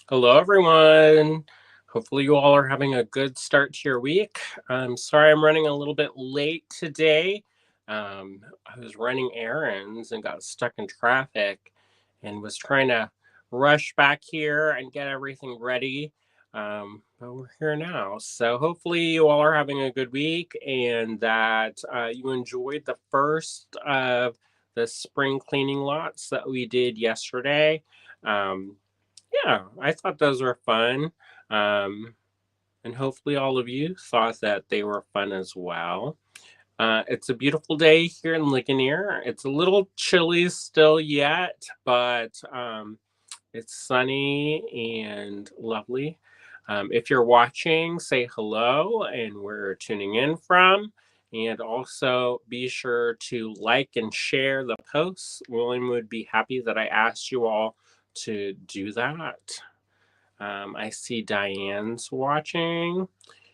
Hello, everyone. Hopefully, you all are having a good start to your week. I'm sorry I'm running a little bit late today. I was running errands and got stuck in traffic and was trying to rush back here and get everything ready. But we're here now. So, hopefully, you all are having a good week and that you enjoyed the first of the spring cleaning lots that we did yesterday. Um, yeah, I thought those were fun. Um, and hopefully all of you thought that they were fun as well. It's a beautiful day here in Ligonier. It's a little chilly still yet, but it's sunny and lovely. If you're watching, say hello and where you're tuning in from. And also be sure to like and share the posts. William would be happy that I asked you all to do that. I see Diane's watching.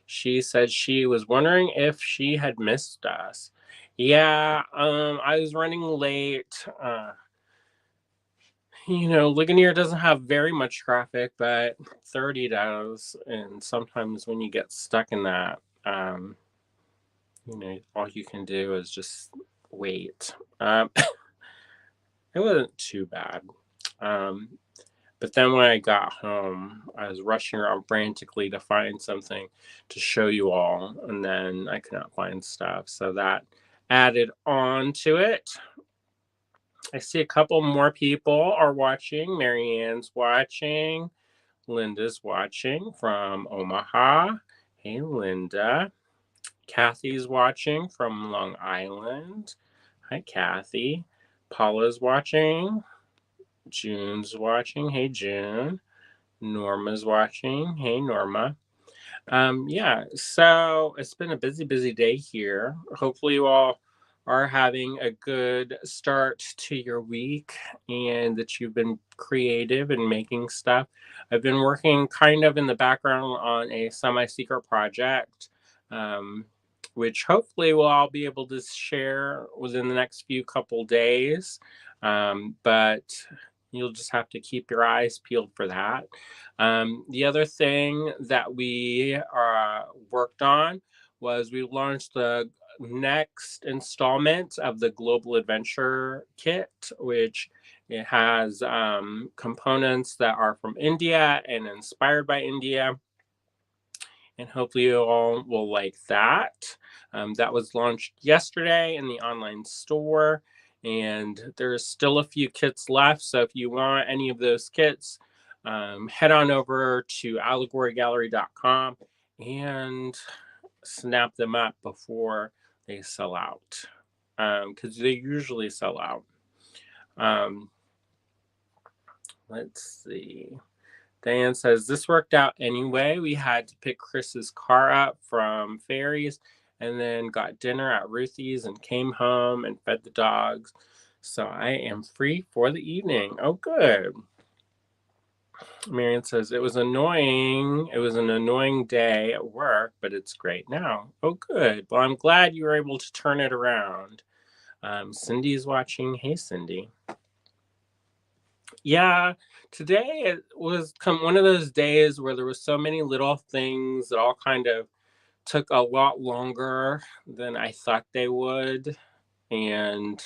She said she was wondering if she had missed us. Yeah, I was running late. Ligonier doesn't have very much traffic, but 30 does. And sometimes when you get stuck in that, all you can do is just wait. It wasn't too bad. Um, But then when I got home, I was rushing around frantically to find something to show you all, and then I could not find stuff. So that added on to it. I see a couple more people are watching. Marianne's watching. Linda's watching from Omaha. Hey, Linda. Kathy's watching from Long Island. Hi, Kathy. Paula's watching. June's watching. Hey, June. Norma's watching. Hey, Norma. Yeah, so it's been a busy, busy day here. Hopefully, you all are having a good start to your week and that you've been creative and making stuff. I've been working kind of in the background on a semi secret project, um, which hopefully we'll all be able to share within the next few couple days. But you'll just have to keep your eyes peeled for that. The other thing that we worked on was we launched the next installment of the Global Adventure Kit, which it has components that are from India and inspired by India. And hopefully you all will like that. That was launched yesterday in the online store, and there's still a few kits left. So if you want any of those kits, head on over to allegorygallery.com and snap them up before they sell out, because they usually sell out. Um, let's see. Diane says, this worked out anyway. We had to pick Chris's car up from Ferries and then got dinner at Ruthie's and came home and fed the dogs. So I am free for the evening. Oh, good. Marion says, it was annoying. It was an annoying day at work, but it's great now. Oh, good. Well, I'm glad you were able to turn it around. Cindy's watching. Hey, Cindy. Yeah, today it was one of those days where there was so many little things that all kind of took a lot longer than I thought they would, and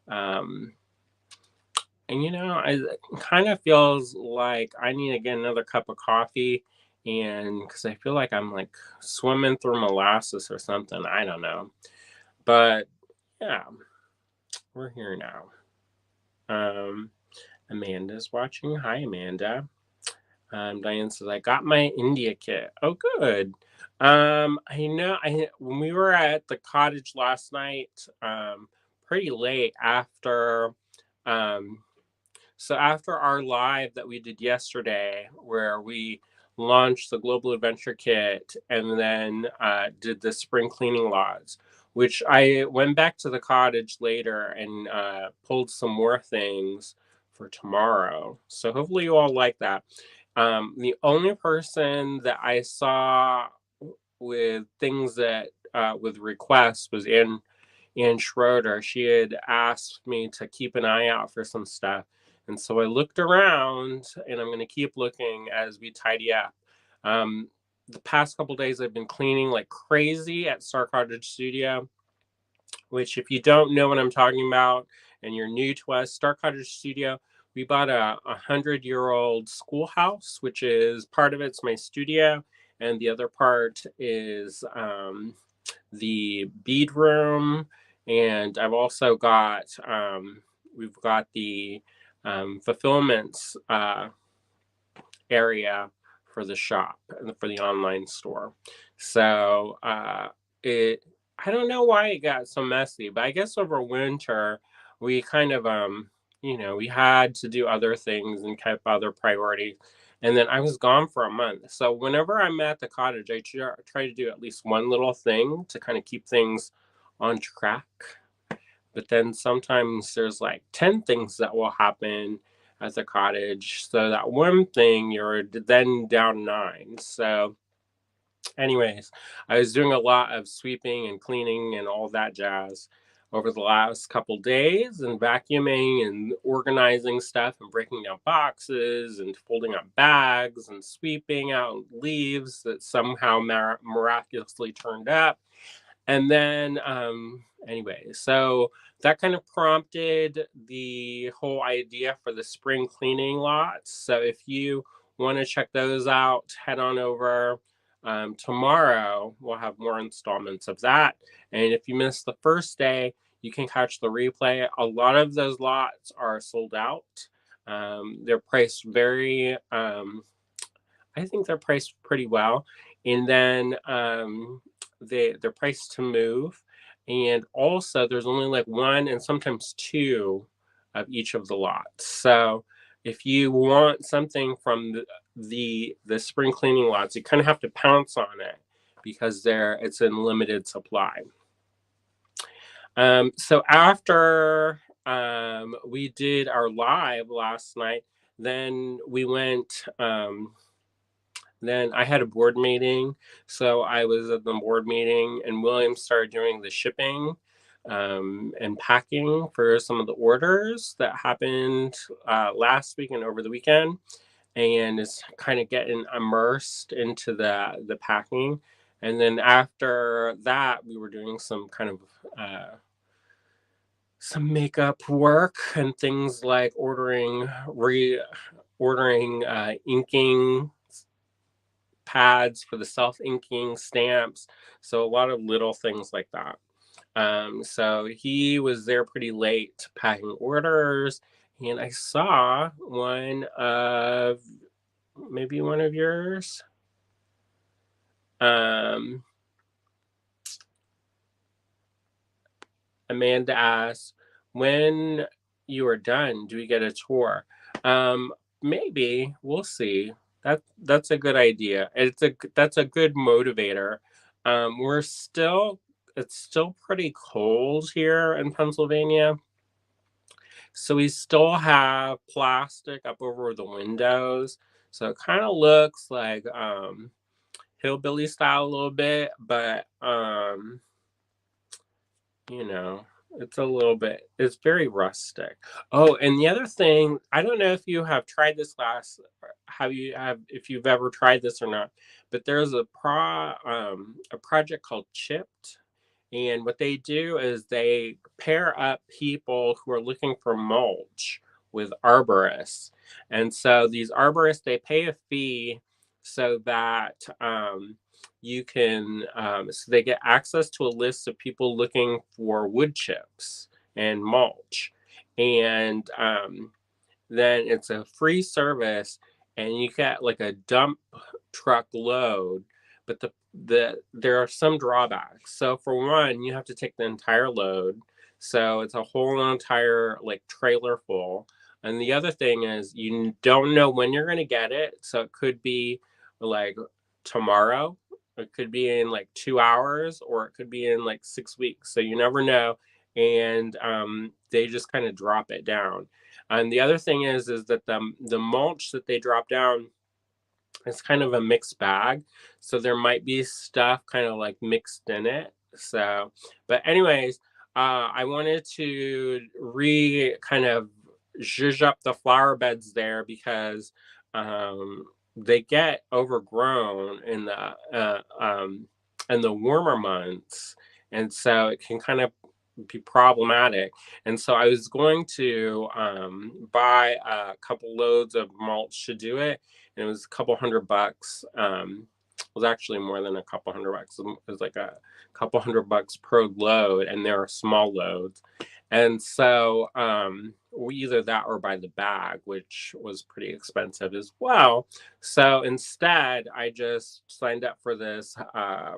um, I kind of feels like I need to get another cup of coffee, and because I feel like I'm like swimming through molasses or something. I don't know, but yeah, we're here now. Um, Amanda's watching. Hi, Amanda. Diane says, I got my India kit. Oh, good. I know when we were at the cottage last night, pretty late um, after our live that we did yesterday, where we launched the Global Adventure Kit and then did the spring cleaning lots, which I went back to the cottage later and pulled some more things for tomorrow. So hopefully you all like that. The only person that I saw with things that with requests was Ann Schroeder. She had asked me to keep an eye out for some stuff, And so I looked around, and I'm going to keep looking as we tidy up. Um, the past couple days, I've been cleaning like crazy at Star Cottage Studio, which, if you don't know what I'm talking about and you're new to us, Star Cottage Studio, we bought a 100-year-old schoolhouse, which is part of it's my studio, and the other part is the bead room. And I've also got, we've got the fulfillment area for the shop and for the online store. So it, I don't know why it got so messy, but I guess over winter we kind of we had to do other things and kept other priorities. And then I was gone for a month. So whenever I'm at the cottage, I try to do at least one little thing to kind of keep things on track. But then sometimes there's like 10 things that will happen at the cottage. So that one thing, you're then down nine. So, anyways, I was doing a lot of sweeping and cleaning and all that jazz over the last couple days, and vacuuming and organizing stuff and breaking down boxes and folding up bags and sweeping out leaves that somehow miraculously turned up. And then, anyway, so that kind of prompted the whole idea for the spring cleaning lots. So if you want to check those out, head on over. Tomorrow, we'll have more installments of that. And if you missed the first day, you can catch the replay. A lot of those lots are sold out. They're priced very, I think they're priced pretty well. And then they're priced to move. And also, there's only like one and sometimes two of each of the lots. So if you want something from the spring cleaning lots, you kind of have to pounce on it because it's in limited supply. So after we did our live last night, then we went. Then I had a board meeting. So I was at the board meeting, and William started doing the shipping and packing for some of the orders that happened last week and over the weekend, and is kind of getting immersed into the packing. And then after that, we were doing some kind of some makeup work and things like ordering inking pads for the self-inking stamps. So a lot of little things like that. So he was there pretty late packing orders, and I saw maybe one of yours. Amanda asked, when you are done, do we get a tour? Maybe, we'll see. That's a good idea. That's a good motivator. It's still pretty cold here in Pennsylvania. So we still have plastic up over the windows. So it kind of looks like hillbilly style a little bit, but you know, it's very rustic. Oh, and the other thing, I don't know if you have tried this if you've ever tried this or not, but there's a project called Chipped. And what they do is they pair up people who are looking for mulch with arborists. And so these arborists, they pay a fee so that so they get access to a list of people looking for wood chips and mulch. And then it's a free service, and you get like a dump truck load. But there are some drawbacks. So for one, you have to take the entire load. So it's a whole entire like trailer full. And the other thing is you don't know when you're going to get it. So it could be like tomorrow, it could be in like 2 hours, or it could be in like 6 weeks. So you never know. And they just kind of drop it down. And the other thing is that the mulch that they drop down, it's kind of a mixed bag. So there might be stuff kind of like mixed in it. So, but anyways, I wanted to kind of zhuzh up the flower beds there because um, they get overgrown in the warmer months, and so it can kind of be problematic. And so I was going to buy a couple loads of mulch to do it, and it was a couple $100. It was actually more than a couple $100. It was like a couple $100 per load, and there are small loads. And so we either that or buy the bag, which was pretty expensive as well. So instead, I just signed up for this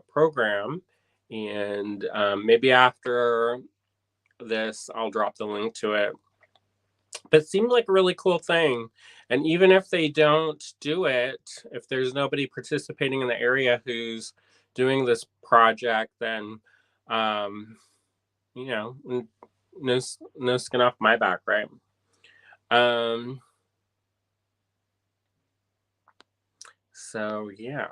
program, and maybe after this, I'll drop the link to it. But it seemed like a really cool thing. And even if they don't do it, if there's nobody participating in the area who's doing this project, then um, you know, no skin off my back, right? Um, so yeah.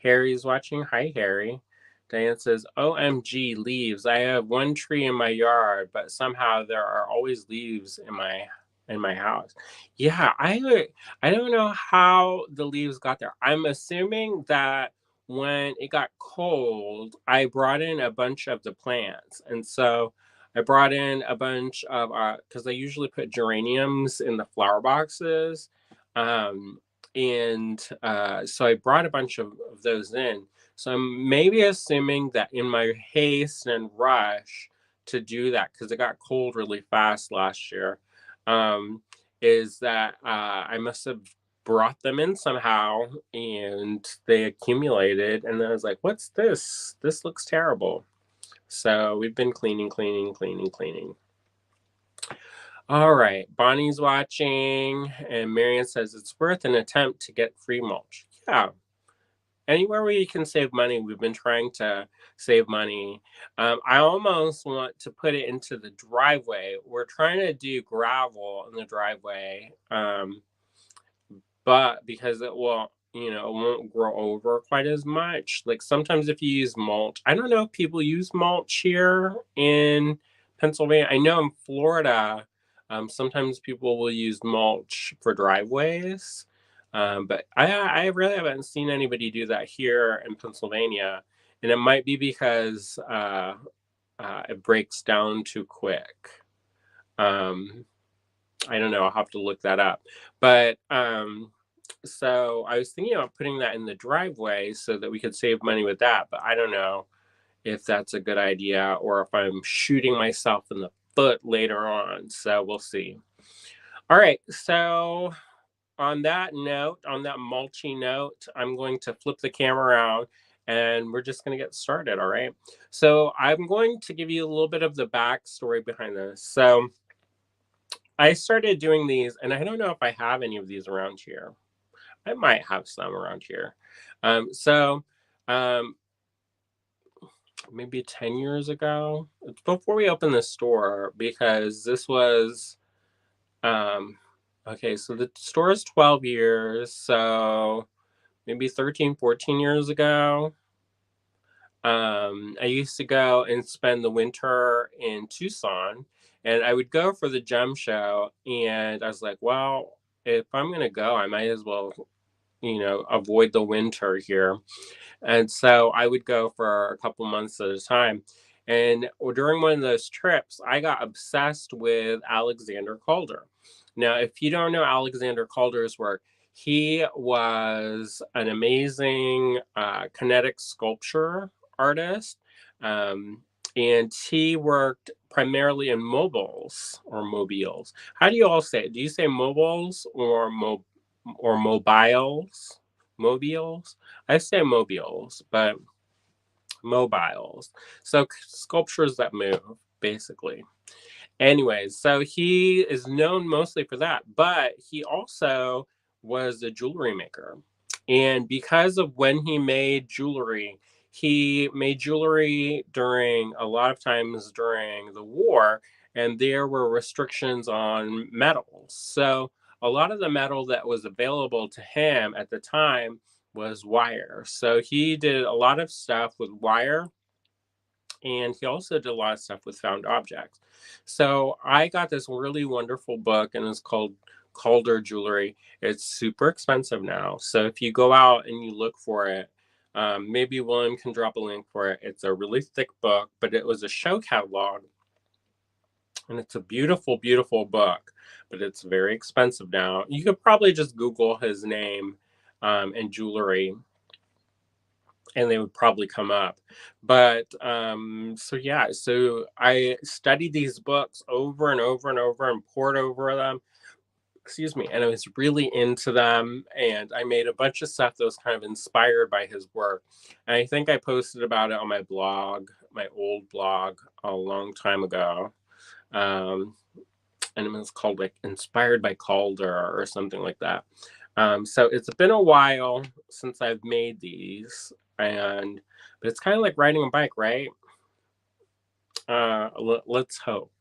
Harry's watching. Hi, Harry. Diane says, OMG leaves. I have one tree in my yard, but somehow there are always leaves in my house. Yeah, I don't know how the leaves got there. I'm assuming that when it got cold, I brought in a bunch of the plants. And so I brought in a bunch of because I usually put geraniums in the flower boxes. Um, and so I brought a bunch of those in. So I'm maybe assuming that in my haste and rush to do that, because it got cold really fast last year, um, is that I must have brought them in somehow and they accumulated. And then I was like, what's this? This looks terrible. So we've been cleaning, cleaning, cleaning, cleaning. All right, Bonnie's watching, and Marion says it's worth an attempt to get free mulch. Yeah, anywhere where you can save money, we've been trying to save money. I almost want to put it into the driveway. We're trying to do gravel in the driveway, but because it will, it won't grow over quite as much. Like sometimes if you use mulch, I don't know if people use mulch here in Pennsylvania. I know in Florida, sometimes people will use mulch for driveways. But I really haven't seen anybody do that here in Pennsylvania. And it might be because it breaks down too quick. I don't know. I'll have to look that up. But so I was thinking about putting that in the driveway so that we could save money with that. But I don't know if that's a good idea or if I'm shooting myself in the foot later on. So we'll see. All right. So on that note, on that mulchy note, I'm going to flip the camera around and we're just going to get started. All right. So I'm going to give you a little bit of the backstory behind this. So I started doing these, and I don't know if I have any of these around here. I might have some around here. So maybe 10 years ago, before we opened the store, because this was, okay, so the store is 12 years. So maybe 13, 14 years ago. I used to go and spend the winter in Tucson, and I would go for the gem show. And I was like, well, if I'm going to go, I might as well, avoid the winter here. And so I would go for a couple months at a time. And during one of those trips, I got obsessed with Alexander Calder. Now, if you don't know Alexander Calder's work, he was an amazing kinetic sculpture artist. Um, and he worked primarily in mobiles or mobiles. How do you all say it? Do you say mobiles or mobiles? Mobiles? I say mobiles, but mobiles. So sculptures that move, basically. Anyways, so he is known mostly for that, but he also was a jewelry maker. And because of when he made jewelry during a lot of times during the war, and there were restrictions on metals. So a lot of the metal that was available to him at the time was wire. So he did a lot of stuff with wire, and he also did a lot of stuff with found objects. So I got this really wonderful book, and it's called Calder Jewelry. It's super expensive now. So if you go out and you look for it, maybe William can drop a link for it. It's a really thick book, but it was a show catalog, and it's a beautiful, beautiful book, but it's very expensive now. You could probably just Google his name and jewelry, and they would probably come up. But so yeah, so I studied these books over and over and over and poured over them. Excuse me, and I was really into them, and I made a bunch of stuff that was kind of inspired by his work. And I think I posted about it on my blog, my old blog, a long time ago. Um, and it was called like Inspired by Calder or something like that. So it's been a while since I've made these, and but it's kind of like riding a bike, right? Let's hope.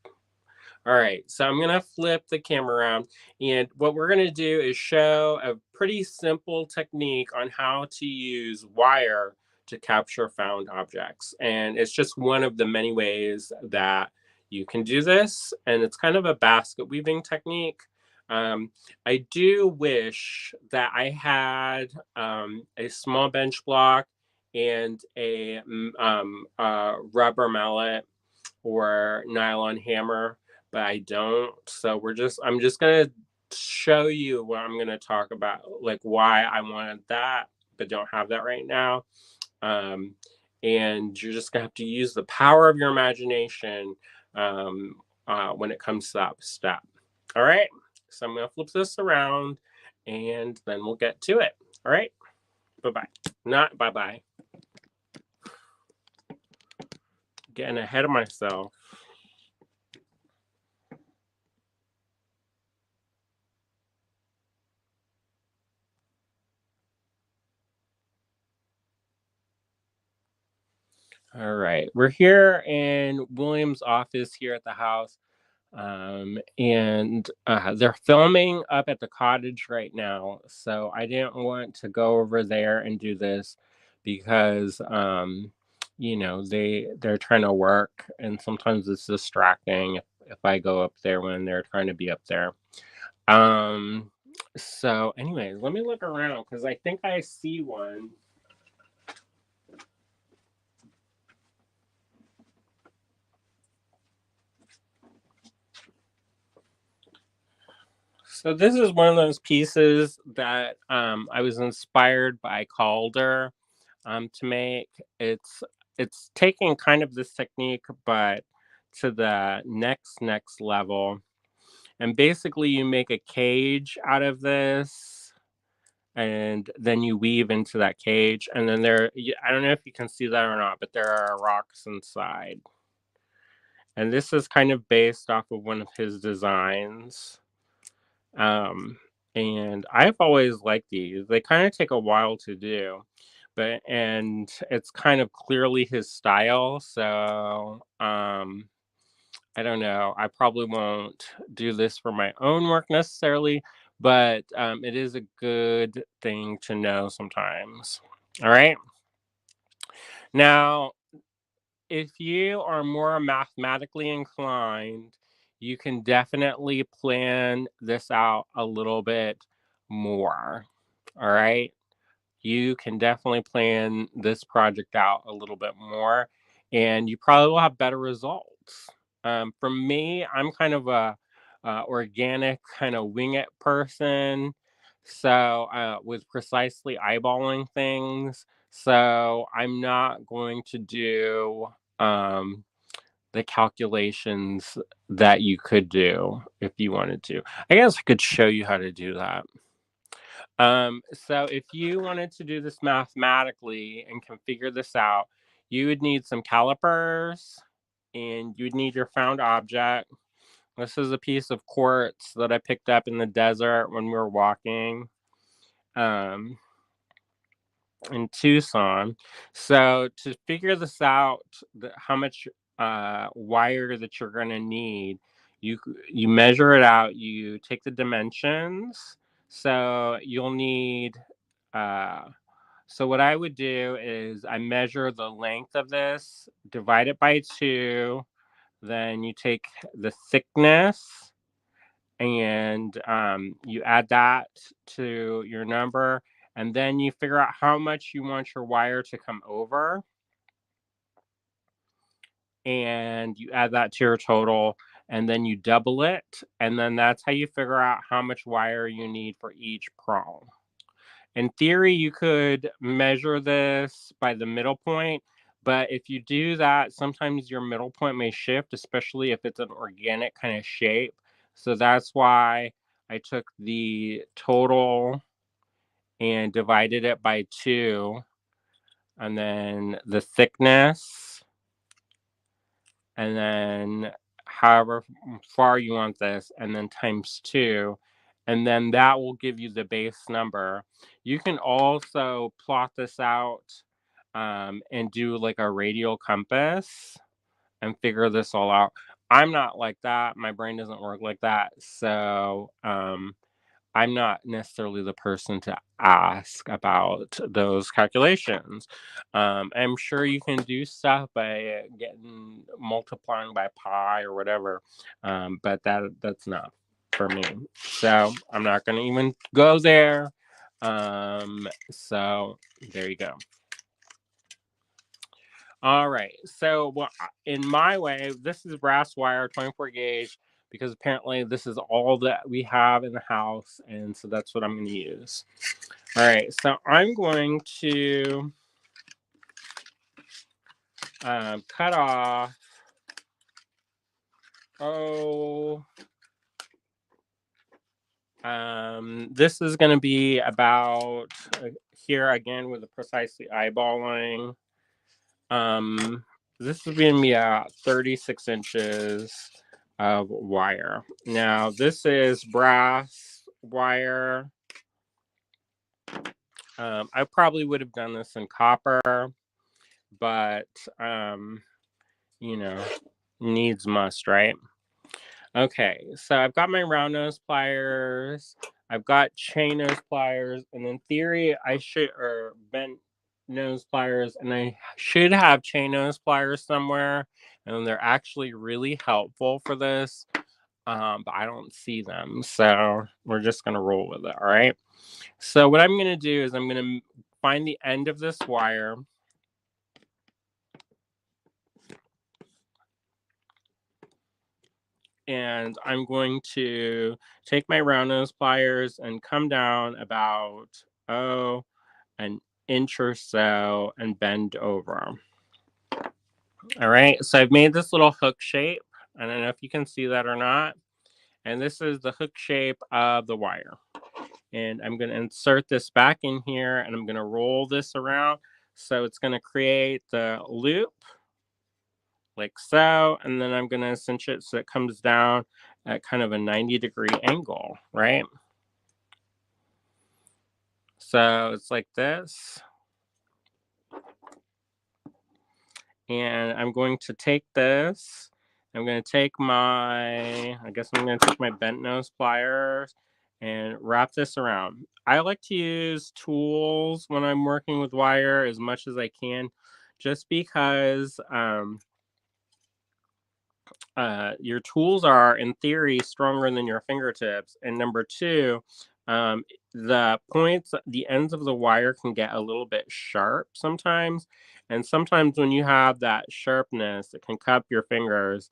All right, so I'm gonna flip the camera around, and what we're gonna do is show a pretty simple technique on how to use wire to capture found objects. And it's just one of the many ways that you can do this, and it's kind of a basket weaving technique. Um, I do wish that I had a small bench block and a rubber mallet or nylon hammer, but I don't. So I'm just gonna show you what I'm gonna talk about, like why I wanted that, but don't have that right now. Um, and you're just gonna have to use the power of your imagination when it comes to that step. All right. So I'm gonna flip this around, and then we'll get to it. All right. Bye bye. Not bye bye. Getting ahead of myself. All right. We're here in William's office here at the house. And they're filming up at the cottage right now. So I didn't want to go over there and do this because, they're trying to work, and sometimes it's distracting if I go up there when they're trying to be up there. Um, so, anyways, let me look around because I think I see one. So this is one of those pieces that I was inspired by Calder to make. It's taking kind of this technique, but to the next level. And basically, you make a cage out of this, and then you weave into that cage. And then I don't know if you can see that or not, but there are rocks inside. And this is kind of based off of one of his designs. Um, and I've always liked these. They kind of take a while to do, and it's kind of clearly his style. So, I don't know. I probably won't do this for my own work necessarily, but it is a good thing to know sometimes. All right. Now, if you are more mathematically inclined, you can definitely plan this out a little bit more. All right. You can definitely plan this project out a little bit more, and you probably will have better results. For me, I'm kind of a organic kind of wing it person. So, with precisely eyeballing things. So, I'm not going to do um, the calculations that you could do if you wanted to. I guess I could show you how to do that. So if you wanted to do this mathematically and can figure this out, you would need some calipers, and you'd need your found object. This is a piece of quartz that I picked up in the desert when we were walking. Um, in Tucson. So to figure this out, how much wire that you're going to need, you measure it out. You take the dimensions. So you'll need uh, So what I would do is I measure the length of this, divide it by 2, then you take the thickness and you add that to your number, and then you figure out how much you want your wire to come over, and you add that to your total, and then you double it, and then that's how you figure out how much wire you need for each prong. In theory, you could measure this by the middle point, but if you do that, sometimes your middle point may shift, especially if it's an organic kind of shape. So that's why I took the total and divided it by 2, and then the thickness, and then however far you want this, and then times 2, and then that will give you the base number. You can also plot this out and do like a radial compass and figure this all out. I'm not like that. My brain doesn't work like that. So I'm not necessarily the person to ask about those calculations. I'm sure you can do stuff by getting multiplying by pi or whatever, but that's not for me. So I'm not going to even go there. So there you go. All right. So, well, in my way, this is brass wire, 24 gauge, because apparently this is all that we have in the house, and so that's what I'm going to use. All right. So I'm going to cut off. Oh, this is going to be about here again with the precisely eyeballing. This is going to be 36 inches of wire. Now, this is brass wire. I probably would have done this in copper, but, you know, needs must, right? Okay, so I've got my round nose pliers. I've got chain nose pliers, and in theory, I should, or bent nose pliers, and I should have chain nose pliers somewhere, and they're actually really helpful for this, but I don't see them, so we're just gonna roll with it, all right? So what I'm gonna do is I'm gonna find the end of this wire, and I'm going to take my round nose pliers and come down about, an inch or so and bend over. All right, so I've made this little hook shape. I don't know if you can see that or not. And this is the hook shape of the wire. And I'm going to insert this back in here, and I'm going to roll this around. So it's going to create the loop like so. And then I'm going to cinch it so it comes down at kind of a 90-degree angle, right? So it's like this. And I'm going to take this. I'm going to take I guess I'm going to take my bent nose pliers and wrap this around. I like to use tools when I'm working with wire as much as I can, just because your tools are, in theory, stronger than your fingertips. And number two, um, the ends of the wire can get a little bit sharp sometimes. And sometimes when you have that sharpness, it can cut your fingers.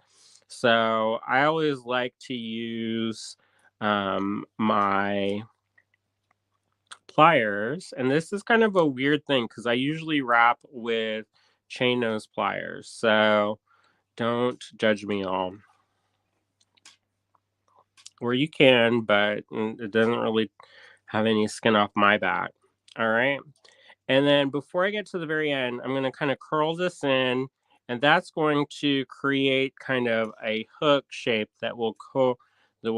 So I always like to use my pliers. And this is kind of a weird thing because I usually wrap with chain nose pliers. So don't judge me all. Or you can, but it doesn't really have any skin off my back. All right. And then before I get to the very end, I'm going to kind of curl this in, and that's going to create kind of a hook shape that will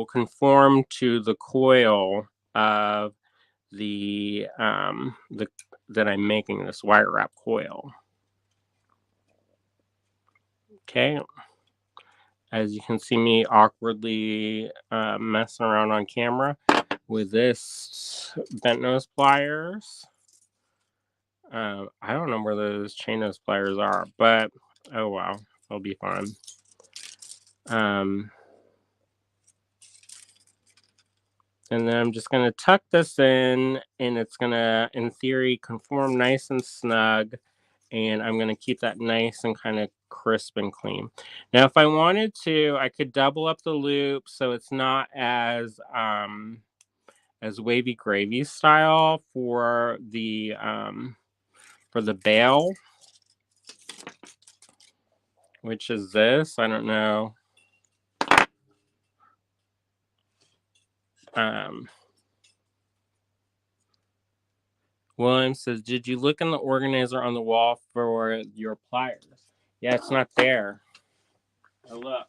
conform to the coil of the that I'm making, this wire wrap coil. Okay. As you can see me awkwardly messing around on camera with this bent nose pliers. I don't know where those chain nose pliers are, but oh wow, it'll be fun. Um, and then I'm just gonna tuck this in, and it's gonna, in theory, conform nice and snug. And I'm gonna keep that nice and kind of crisp and clean. Now, if I wanted to, I could double up the loop so it's not as wavy gravy style for the bail, which is this. I don't know. Um, William says, "Did you look in the organizer on the wall for your pliers?" Yeah, it's not there. Oh, look.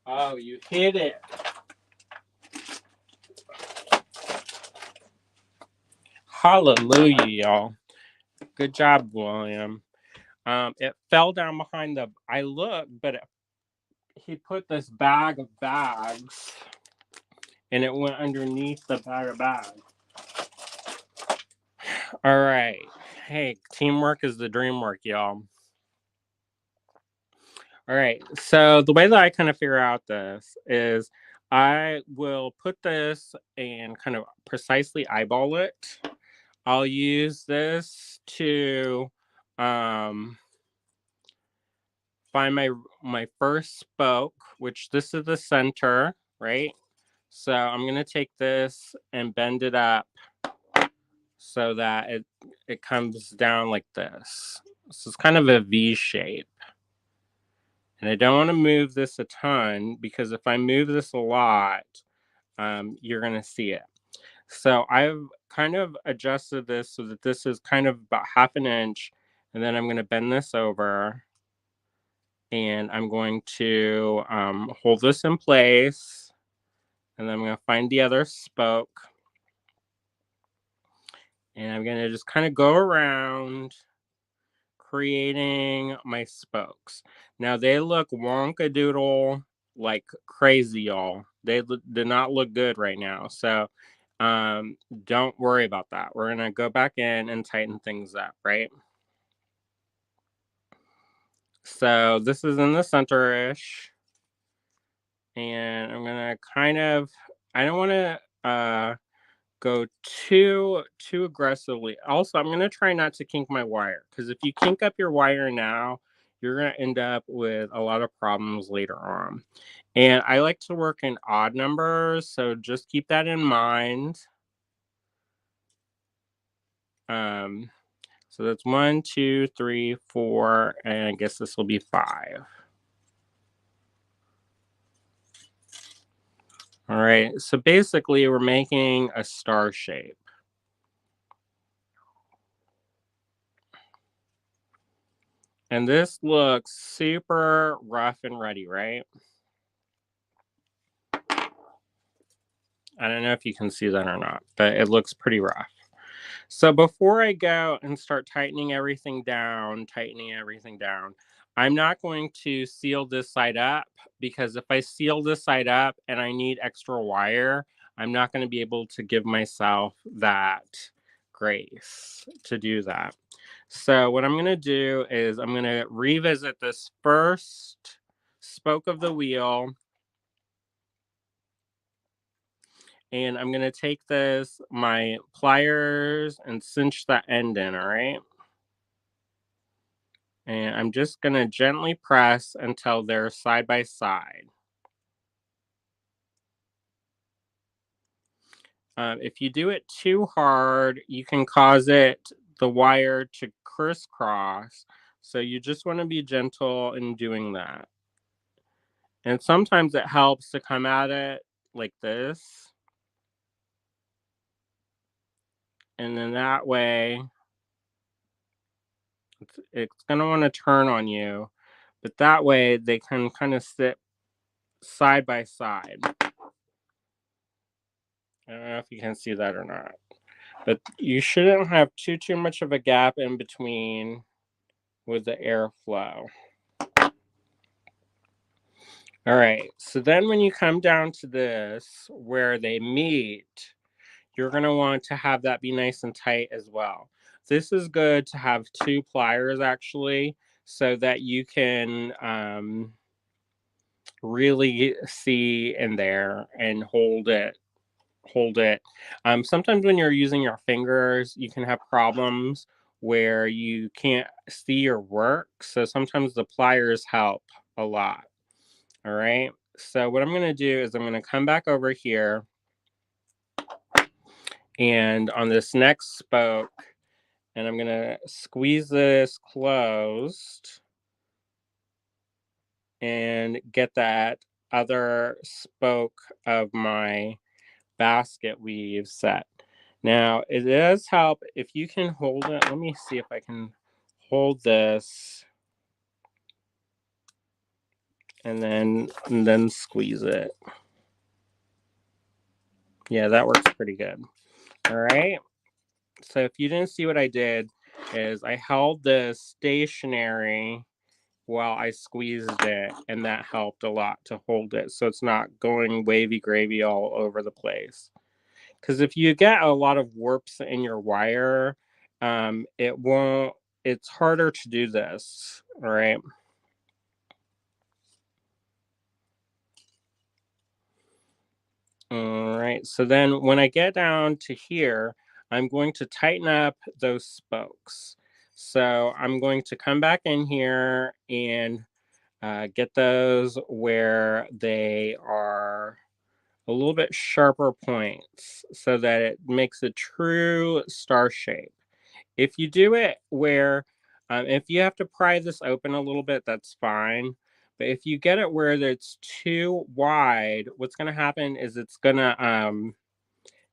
Oh, you hit it. Hallelujah, y'all. Good job, William. It fell down behind the. I looked, but he put this bag of bags, and it went underneath the bag of bags. All right. Hey, teamwork is the dream work, y'all. All right. So the way that I kind of figure out this is I will put this and kind of precisely eyeball it. I'll use this to um, find my first spoke, which this is the center, right? So I'm going to take this and bend it up so that it comes down like this. So it's kind of a V shape. And I don't want to move this a ton because if I move this a lot, you're going to see it. So I've kind of adjusted this so that this is kind of about 1/2 inch. And then I'm going to bend this over. And I'm going to hold this in place. And then I'm going to find the other spoke. And I'm going to just kind of go around creating my spokes. Now they look wonkadoodle like crazy, y'all. They do not look good right now. So don't worry about that. We're going to go back in and tighten things up, right? So this is in the center-ish. And I'm going to kind of, I don't want to go too aggressively. Also, I'm going to try not to kink my wire, because if you kink up your wire now, you're going to end up with a lot of problems later on. And I like to work in odd numbers, so just keep that in mind. So that's 1, 2, 3, 4, and I guess this will be 5. All right, so basically we're making a star shape. And this looks super rough and ready, right? I don't know if you can see that or not, but it looks pretty rough. So before I go and start tightening everything down, I'm not going to seal this side up, because if I seal this side up and I need extra wire, I'm not going to be able to give myself that grace to do that. So what I'm going to do is I'm going to revisit this first spoke of the wheel. And I'm going to take my pliers, and cinch that end in, all right? And I'm just going to gently press until they're side by side. If you do it too hard, you can cause the wire to crisscross. So you just want to be gentle in doing that. And sometimes it helps to come at it like this. And then that way, it's going to want to turn on you. But that way, they can kind of sit side by side. I don't know if you can see that or not. But you shouldn't have too much of a gap in between with the airflow. All right, so then when you come down to this, where they meet, you're going to want to have that be nice and tight as well. This is good to have 2 pliers actually, so that you can, really see in there and hold it. Sometimes when you're using your fingers, you can have problems where you can't see your work, so sometimes the pliers help a lot, alright? So what I'm gonna do is I'm gonna come back over here, and on this next spoke, and I'm gonna squeeze this closed and get that other spoke of my basket weave set. Now, it does help if you can hold it. Let me see if I can hold this and then squeeze it. Yeah, that works pretty good. All right. So if you didn't see what I did is I held this stationary while I squeezed it, and that helped a lot to hold it so it's not going wavy gravy all over the place. Because if you get a lot of warps in your wire, it won't, it's harder to do this, all right? All right, so then when I get down to here, I'm going to tighten up those spokes. So I'm going to come back in here and get those where they are a little bit sharper points so that it makes a true star shape. If you do it where, if you have to pry this open a little bit, that's fine. But if you get it where it's too wide, what's going to happen is it's going to,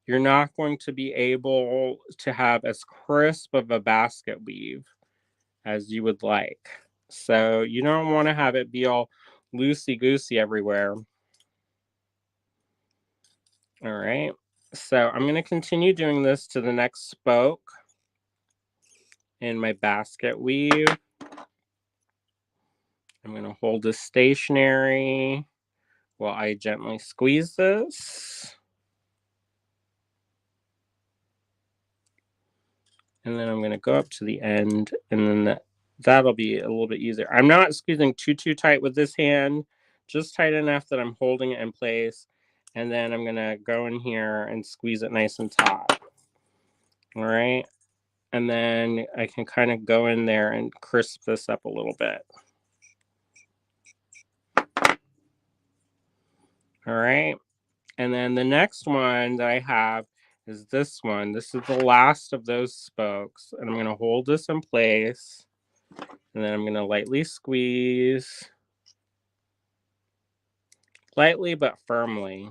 you're not going to be able to have as crisp of a basket weave as you would like. So you don't want to have it be all loosey goosey everywhere. All right. So I'm going to continue doing this to the next spoke in my basket weave. I'm going to hold this stationary while I gently squeeze this. And then I'm going to go up to the end, and then that'll be a little bit easier. I'm not squeezing too tight with this hand, just tight enough that I'm holding it in place. And then I'm going to go in here and squeeze it nice and taut. All right. And then I can kind of go in there and crisp this up a little bit. All right. And then the next one that I have is this one. This is the last of those spokes. And I'm going to hold this in place. And then I'm going to lightly squeeze. Lightly but firmly.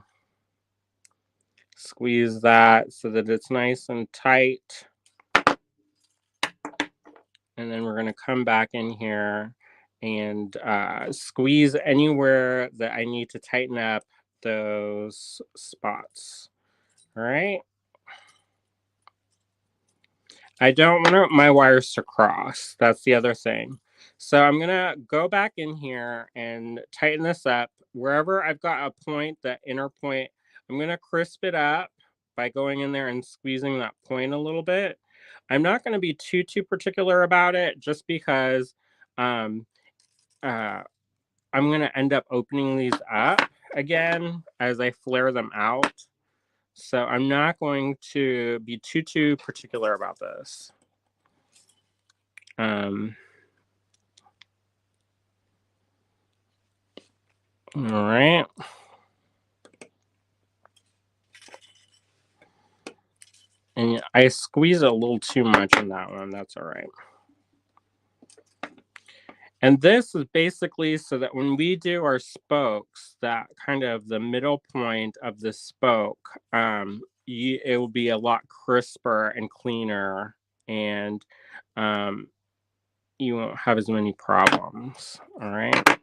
Squeeze that so that it's nice and tight. And then we're going to come back in here and squeeze anywhere that I need to tighten up those spots. All right. I don't want my wires to cross. That's the other thing. So I'm going to go back in here and tighten this up. Wherever I've got a point, that inner point, I'm going to crisp it up by going in there and squeezing that point a little bit. I'm not going to be too particular about it just because um, I'm going to end up opening these up again as I flare them out. So I'm not going to be too particular about this. All right. And I squeeze a little too much in that one. That's all right. And this is basically so that when we do our spokes, that kind of the middle point of the spoke, it will be a lot crisper and cleaner, and you won't have as many problems. All right.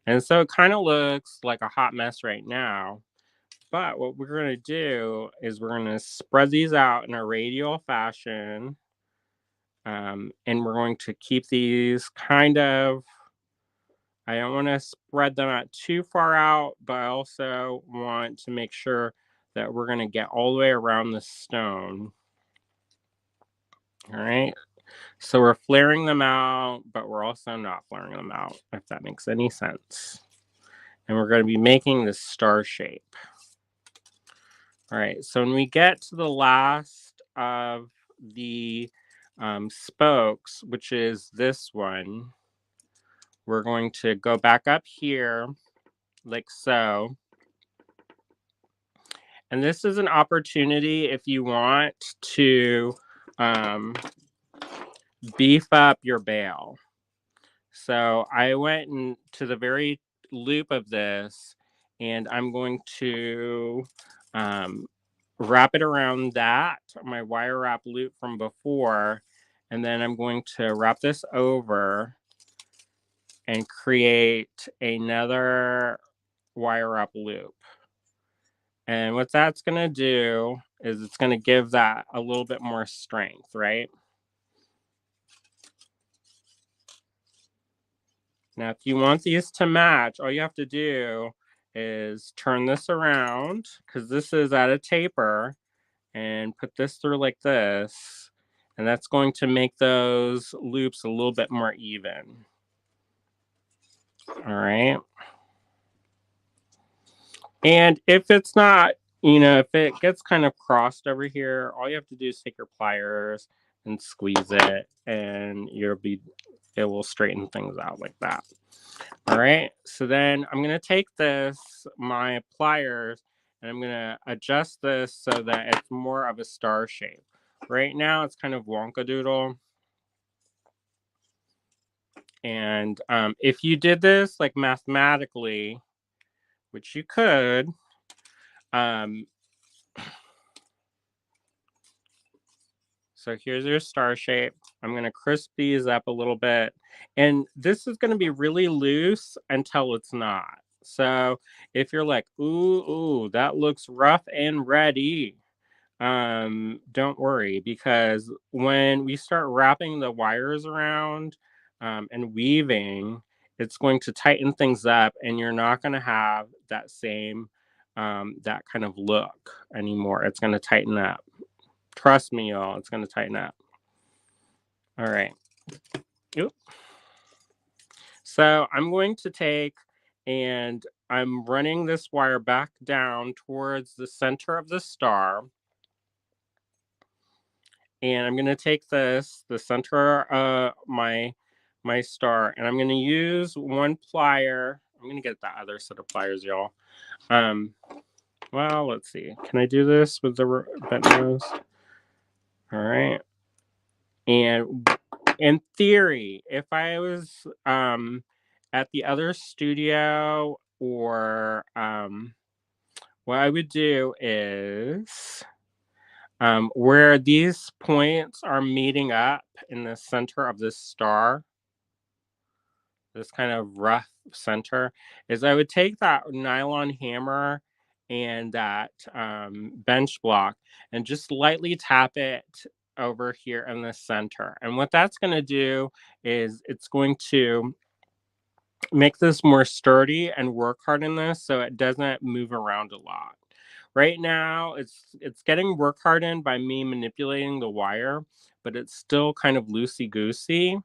And so it kind of looks like a hot mess right now. But what we're going to do is we're going to spread these out in a radial fashion. And we're going to keep these kind of, I don't want to spread them out too far out, but I also want to make sure that we're going to get all the way around the stone. All right. So we're flaring them out, but we're also not flaring them out, if that makes any sense. And we're going to be making this star shape. All right. So when we get to the last of the spokes, which is this one, we're going to go back up here like so. And this is an opportunity if you want to um, beef up your bail. So I went to the very loop of this, and I'm going to um, wrap it around that, my wire wrap loop from before, and then I'm going to wrap this over and create another wire wrap loop. And what that's going to do is it's going to give that a little bit more strength, right? Now, if you want these to match, all you have to do is turn this around because this is at a taper and put this through like this. And that's going to make those loops a little bit more even. All right. And if it's not, if it gets kind of crossed over here, all you have to do is take your pliers and squeeze it, and it will straighten things out like that. All right. So then I'm going to take my pliers, and I'm going to adjust this so that it's more of a star shape. Right now, it's kind of wonkadoodle. And if you did this like mathematically, which you could, so here's your star shape. I'm going to crisp these up a little bit. And this is going to be really loose until it's not. So if you're like, ooh, that looks rough and ready, don't worry, because when we start wrapping the wires around and weaving, it's going to tighten things up, and you're not going to have that same that kind of look anymore. It's going to tighten up. Trust me, y'all, it's going to tighten up. All right. Oop. So I'm going to take, and I'm running this wire back down towards the center of the star. And I'm going to take the center of my star, and I'm going to use one plier. I'm going to get the other set of pliers, y'all. Well, let's see. Can I do this with the bent nose? All right. And in theory, if I was at the other studio, or what I would do is where these points are meeting up in the center of this star, this kind of rough center, is I would take that nylon hammer and that bench block and just lightly tap it over here in the center. And what that's going to do is it's going to make this more sturdy and work hard in this so it doesn't move around a lot. Right now, it's getting work hardened by me manipulating the wire, but it's still kind of loosey-goosey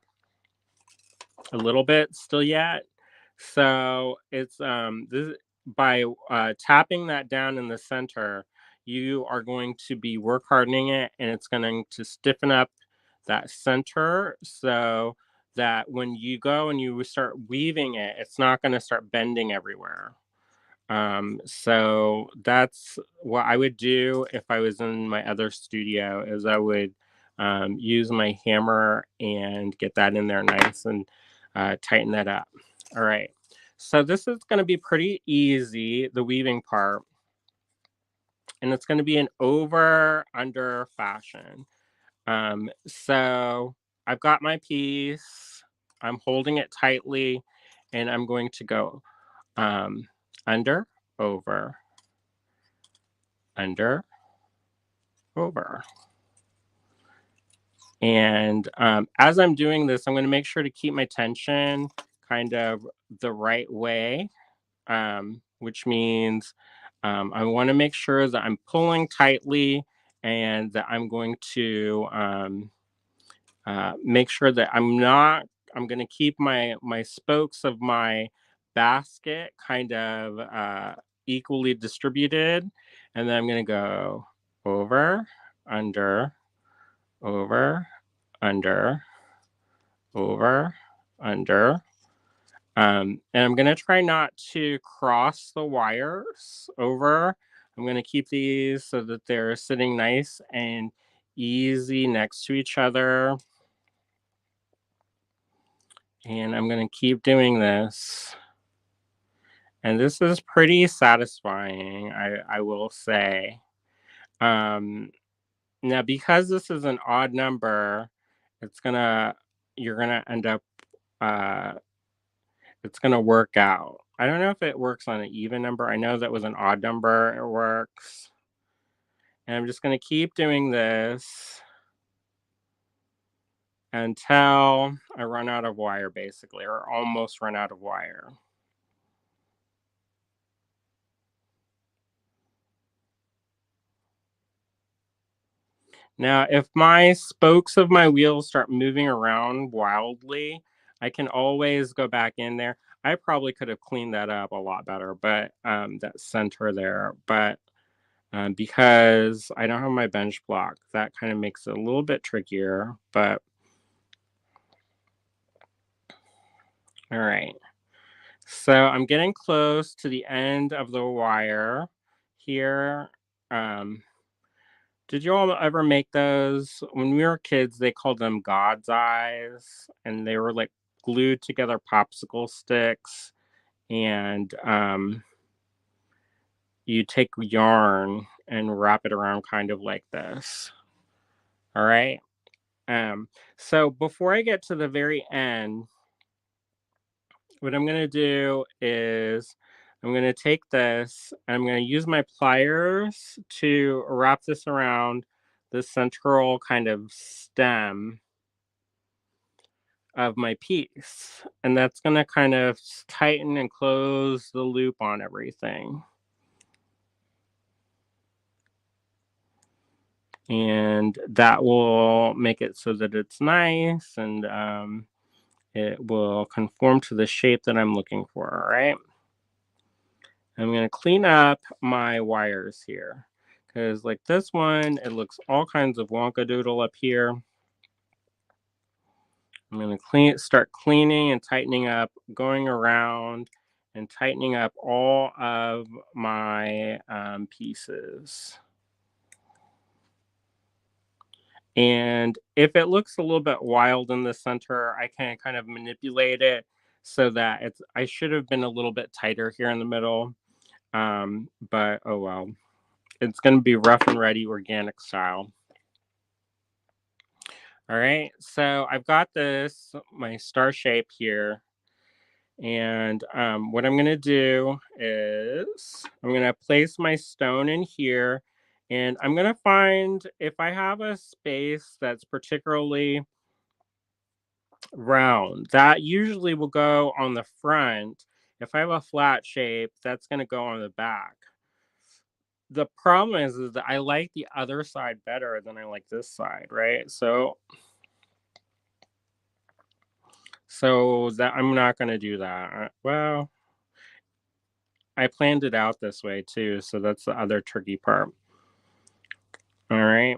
a little bit still yet. So it's this by tapping that down in the center, you are going to be work hardening it, and it's going to stiffen up that center so that when you go and you start weaving it, it's not going to start bending everywhere. So that's what I would do if I was in my other studio, is I would use my hammer and get that in there nice and tighten that up. All right. So this is going to be pretty easy, the weaving part, and it's going to be an over under fashion. So I've got my piece, I'm holding it tightly, and I'm going to go under, over, under, over. And as I'm doing this, I'm going to make sure to keep my tension kind of the right way, which means I want to make sure that I'm pulling tightly and that I'm going to Make sure that I'm going to keep my spokes of my basket kind of equally distributed, and then I'm going to go over, under, over, under, over, under. And I'm going to try not to cross the wires over. I'm going to keep these so that they're sitting nice and easy next to each other. And I'm going to keep doing this. And this is pretty satisfying, I will say. Um, Now, because this is an odd number, it's gonna, you're gonna end up, uh, it's gonna work out. I don't know if it works on an even number. I know that with an odd number, it works. And I'm just gonna keep doing this until I run out of wire, basically, or almost run out of wire. Now, if my spokes of my wheels start moving around wildly, I can always go back in there. I probably could have cleaned that up a lot better, but that center there. But because I don't have my bench block, that kind of makes it a little bit trickier. But all right. So I'm getting close to the end of the wire here. Um, Did you all ever make those? When we were kids, they called them God's eyes, and they were like glued together popsicle sticks. And you take yarn and wrap it around kind of like this. All right. So before I get to the very end, what I'm going to do is I'm going to take this and I'm going to use my pliers to wrap this around the central kind of stem of my piece. And that's going to kind of tighten and close the loop on everything. And that will make it so that it's nice and it will conform to the shape that I'm looking for. All right. I'm going to clean up my wires here because like this one, it looks all kinds of wonka doodle up here. I'm going to start cleaning and tightening up, going around and tightening up all of my pieces. And if it looks a little bit wild in the center, I can kind of manipulate it so that I should have been a little bit tighter here in the middle. But oh well, it's going to be rough and ready organic style. All right, so I've got my star shape here. And what I'm going to do is I'm going to place my stone in here. And I'm going to find if I have a space that's particularly round, that usually will go on the front. If I have a flat shape, that's going to go on the back. The problem is that I like the other side better than I like this side, right? So that I'm not going to do that. Well, I planned it out this way too, so that's the other tricky part. All right.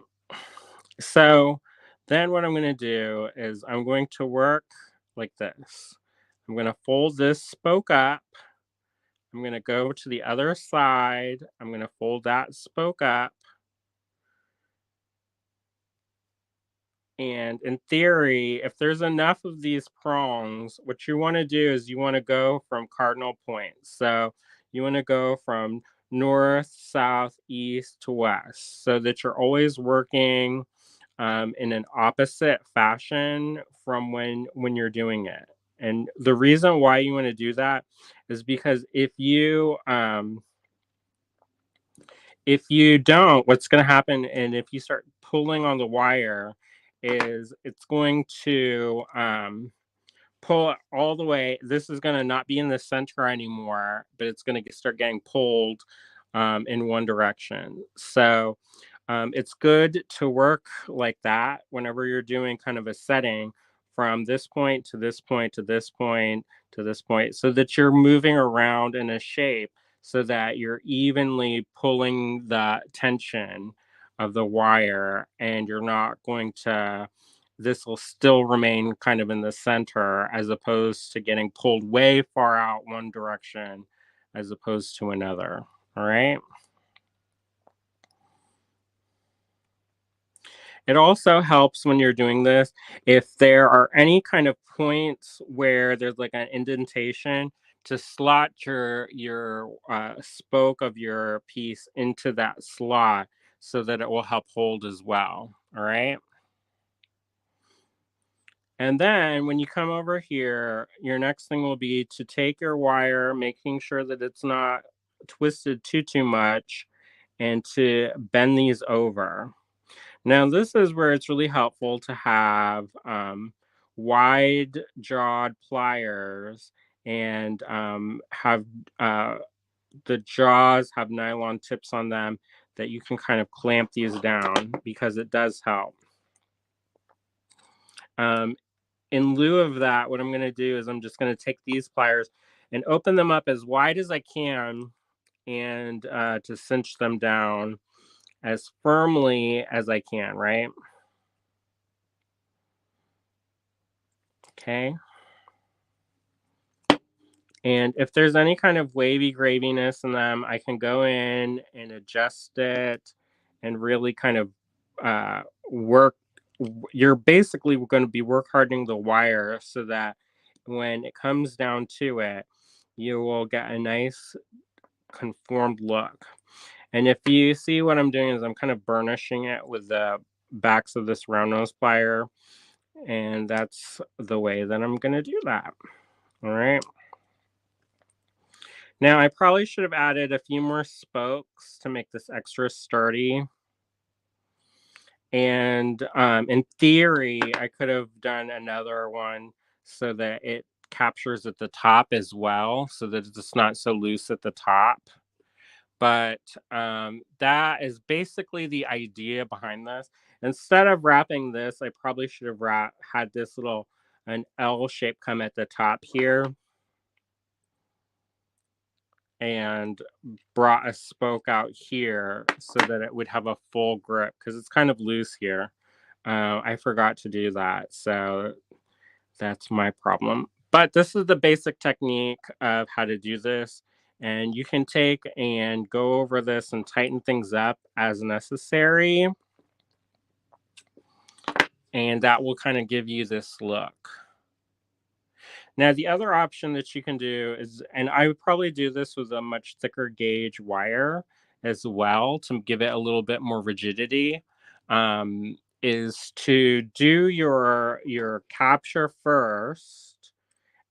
So then what I'm going to do is I'm going to work like this. I'm going to fold this spoke up. I'm going to go to the other side. I'm going to fold that spoke up. And in theory, if there's enough of these prongs, what you want to do is you want to go from cardinal points. So you want to go from north, south, east to west so that you're always working in an opposite fashion from when you're doing it. And the reason why you want to do that is because if you don't, what's going to happen, and if you start pulling on the wire, is it's going to pull it all the way. This is going to not be in the center anymore, but it's going to start getting pulled in one direction. So It's good to work like that whenever you're doing kind of a setting from this point to this point to this point to this point, so that you're moving around in a shape so that you're evenly pulling the tension of the wire and you're not going to, this will still remain kind of in the center as opposed to getting pulled way far out one direction as opposed to another. All right. It also helps when you're doing this if there are any kind of points where there's like an indentation to slot your spoke of your piece into that slot so that it will help hold as well. All right. And then when you come over here, your next thing will be to take your wire, making sure that it's not twisted too much, and to bend these over. Now, this is where it's really helpful to have wide jawed pliers and have the jaws have nylon tips on them that you can kind of clamp these down because it does help. Um, in lieu of that, what I'm going to do is I'm just going to take these pliers and open them up as wide as I can and to cinch them down as firmly as I can, right? Okay. And if there's any kind of wavy graviness in them, I can go in and adjust it and really kind of work. You're basically going to be work hardening the wire so that when it comes down to it, you will get a nice conformed look. And if you see what I'm doing is I'm kind of burnishing it with the backs of this round nose plier. And that's the way that I'm going to do that. All right. Now, I probably should have added a few more spokes to make this extra sturdy. And in theory, I could have done another one so that it captures at the top as well, so that it's not so loose at the top. But that is basically the idea behind this. Instead of wrapping this, I probably should have had this little an L shape come at the top here and brought a spoke out here so that it would have a full grip because it's kind of loose here. I forgot to do that, so that's my problem. But this is the basic technique of how to do this. And you can take and go over this and tighten things up as necessary. And that will kind of give you this look. Now, the other option that you can do is, and I would probably do this with a much thicker gauge wire as well to give it a little bit more rigidity, is to do your capture first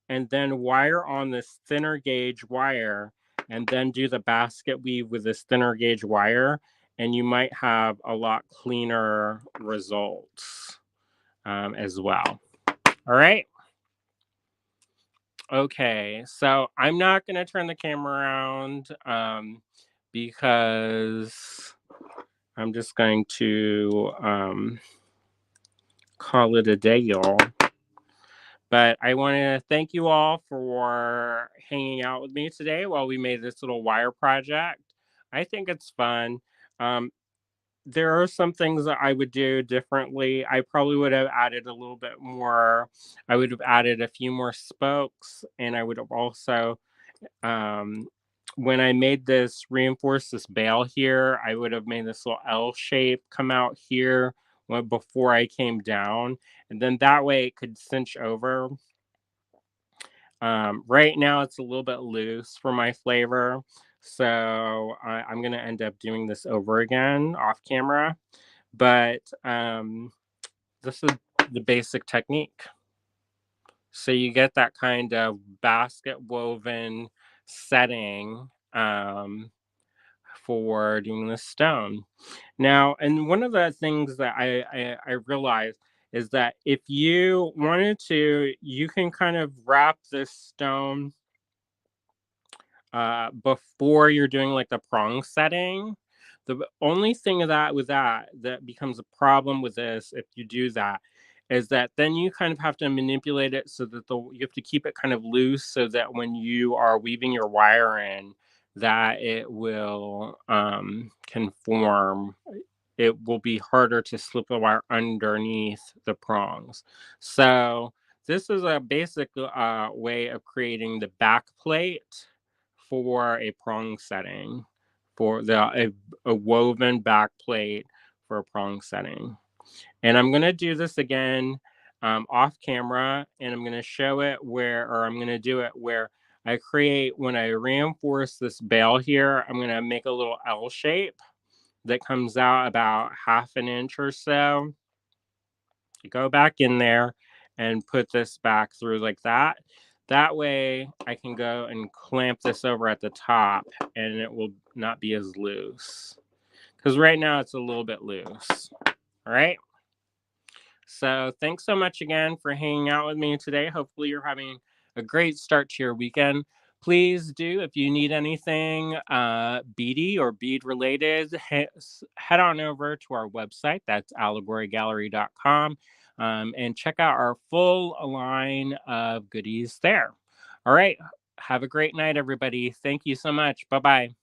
and then wire on this thinner gauge wire and then do the basket weave with this thinner gauge wire, and you might have a lot cleaner results as well. All right. Okay, so I'm not gonna turn the camera around because I'm just going to call it a day, y'all. But I want to thank you all for hanging out with me today while we made this little wire project. I think it's fun. Um, there are some things that I would do differently. I probably would have added a little bit more. I would have added a few more spokes, and I would have also, um, when I made this reinforce this bail here, I would have made this little L shape come out here before I came down, and then that way it could cinch over. Right now it's a little bit loose for my flavor, so I'm gonna end up doing this over again off camera. But this is the basic technique. So you get that kind of basket woven setting for doing the stone. Now, and one of the things that I realized is that if you wanted to, you can kind of wrap this stone before you're doing like the prong setting. The only thing of that with that becomes a problem with this, if you do that, is that then you kind of have to manipulate it so that you have to keep it kind of loose so that when you are weaving your wire in, that it will conform. It will be harder to slip the wire underneath the prongs. So this is a basic way of creating the back plate for a prong setting, for a woven back plate for a prong setting. And I'm going to do this again off camera, and I'm going to show it where, or I'm going to do it where I create, when I reinforce this bail here, I'm going to make a little L shape that comes out about 1/2 inch or so. Go back in there and put this back through like that. That way I can go and clamp this over at the top and it will not be as loose. Because right now it's a little bit loose. All right. So thanks so much again for hanging out with me today. Hopefully you're having a great start to your weekend. Please do, if you need anything beady or bead related, head on over to our website. That's allegorygallery.com, and check out our full line of goodies there. All right. Have a great night, everybody. Thank you so much. Bye bye.